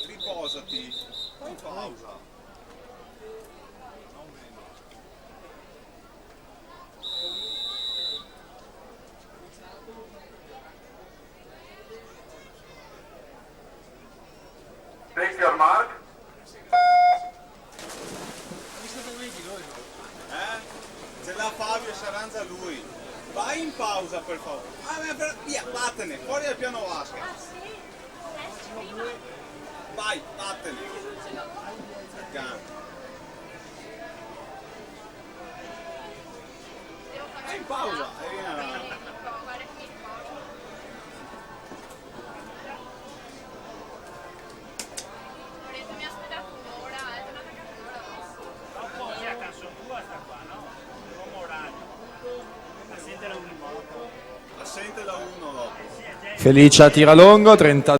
Riposati. Fai pausa. Take your mark. Ce l'ha Fabio, si arrangia lui. Vai in pausa per favore. Via, vattene, fuori dal piano vasca. Vai, vattene. Vai in pausa. Assente da uno dopo. Felicia tira longo, 30